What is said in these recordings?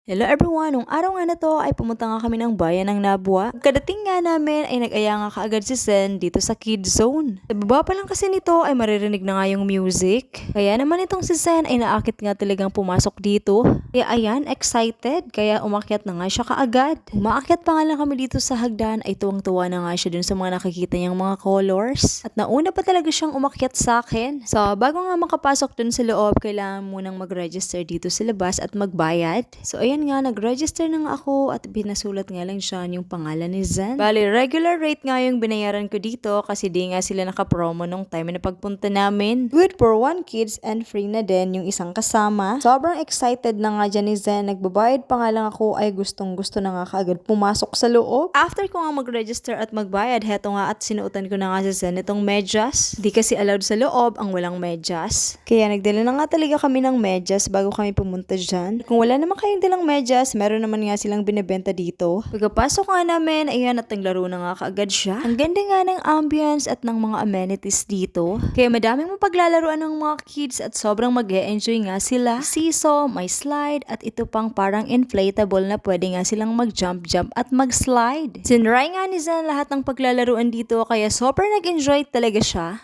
Hello everyone! Nung araw nga na to ay pumunta nga kami ng bayan ng Nabua. Pagkadating nga namin ay nag-aya nga kaagad si Zen dito sa Kid Zone. Sa baba pa lang kasi nito ay maririnig na nga yung music. Kaya naman itong si Zen ay naakit nga talagang pumasok dito. Kaya ayan, excited. Kaya umakyat na nga siya kaagad. Umaakyat pa nga lang kami dito sa hagdan ay tuwang-tuwa na nga siya dun sa mga nakikita niyang mga colors. At nauna pa talaga siyang umakyat sa akin. So bago nga makapasok dun sa loob, kailangan munang mag-register dito sa labas at magbayad. So ayan nga, nag-register na nga ako at binasulat nga lang siya yung pangalan ni Zen. Bali, regular rate nga yung binayaran ko dito kasi di nga sila naka-promo nung time na pagpunta namin. Good for 1 kids and free na din yung isang kasama. Sobrang excited na nga dyan ni Zen. Nagbabayad pa nga lang ako ay gustong gusto na nga kaagad pumasok sa loob. After ko nga mag-register at magbayad, heto nga at sinuotan ko na nga si Zen itong medyas. Di kasi allowed sa loob ang walang medyas. Kaya nagdala na nga talaga kami ng medyas bago kami pumunta dyan. Kung wala naman kayong dalang medyas, meron naman nga silang binibenta dito. Pagkapasok nga namin, ayan at naglaro na nga kaagad siya. Ang ganda nga ng ambience at ng mga amenities dito. Kaya madaming mapaglalaruan ng mga kids at sobrang mag-e-enjoy nga sila. Seesaw, may slide at ito pang parang inflatable na pwede nga silang mag-jump at mag-slide. Sinry nga ni Zen lahat ng paglalaruan dito kaya sobrang nag-enjoy talaga siya.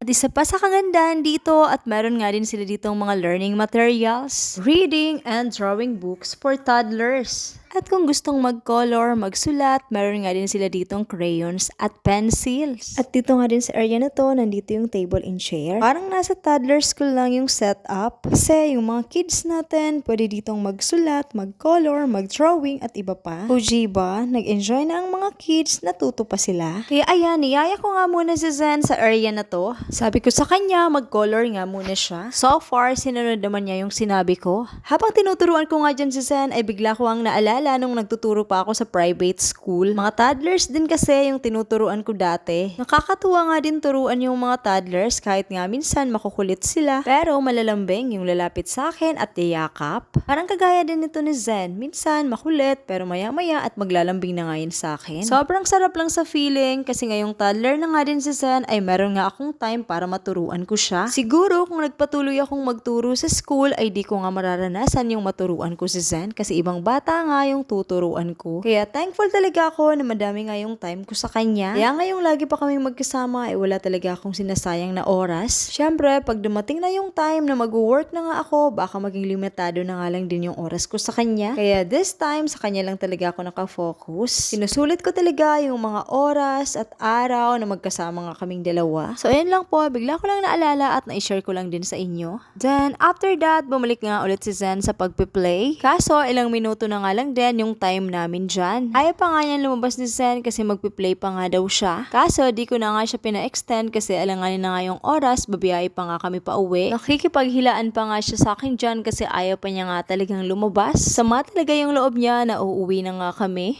At isa pa sa kagandahan dito at meron nga din sila ditong mga learning materials, reading and drawing books for toddlers. At kung gustong mag-color, magsulat, meron nga din sila ditong crayons at pencils. At dito nga din sa area na to, nandito yung table and chair. Parang nasa toddler school lang yung setup. Kasi yung mga kids natin, pwede ditong magsulat, mag-color, mag-drawing at iba pa. Fuji ba? Nag-enjoy na ang mga kids, natuto pa sila. Kaya ayan, niyaya ko nga muna si Zen sa area na to. Sabi ko sa kanya, mag-color nga muna siya. So far, sinunod naman niya yung sinabi ko. Habang tinuturuan ko nga dyan si Zen, ay bigla ko ang naalala nung nagtuturo pa ako sa private school. Mga toddlers din kasi yung tinuturuan ko dati. Nakakatuwa nga din turuan yung mga toddlers kahit nga minsan makukulit sila. Pero malalambing yung lalapit sa akin at yayakap. Parang kagaya din nito ni Zen. Minsan makulit pero maya-maya at maglalambing na nga yun sa akin. Sobrang sarap lang sa feeling kasi ngayong toddler na nga din si Zen ay meron nga akong time para maturuan ko siya. Siguro kung nagpatuloy akong magturo sa school ay di ko nga mararanasan yung maturuan ko si Zen kasi ibang bata nga yung tuturuan ko. Kaya thankful talaga ako na madami nga yung time ko sa kanya. Kaya ngayong lagi pa kaming magkasama ay wala talaga akong sinasayang na oras. Syempre, pag dumating na yung time na mag-work na nga ako, baka maging limitado na nga lang din yung oras ko sa kanya. Kaya this time, sa kanya lang talaga ako nakafocus. Sinusulit ko talaga yung mga oras at araw na magkasama nga kaming dalawa. So ayan lang po, bigla ko lang naalala at na-share ko lang din sa inyo. Then, after that, bumalik nga ulit si Zen sa pagpe-play. Kaso, ilang minuto na nga lang din din yung time namin dyan. Ayaw pa nga niya lumabas ni Zen kasi magpi-play pa nga daw siya. Kaso di ko na nga siya pina-extend kasi alanganin na nga yung oras, babiyahe pa nga kami pa uwi. Nakikipaghilaan pa nga siya sa akin dyan kasi ayaw pa niya nga talagang lumabas. Sama talaga yung loob niya na uuwi na nga kami.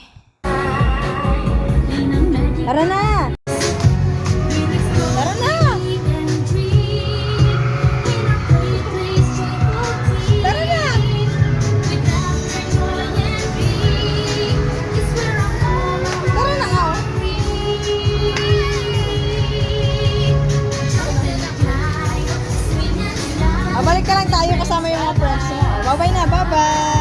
Tara na! Tara na! Tara na! Tara na nga! Balik ka lang tayo kasama yung mga friends mo. Bye-bye na, bye-bye!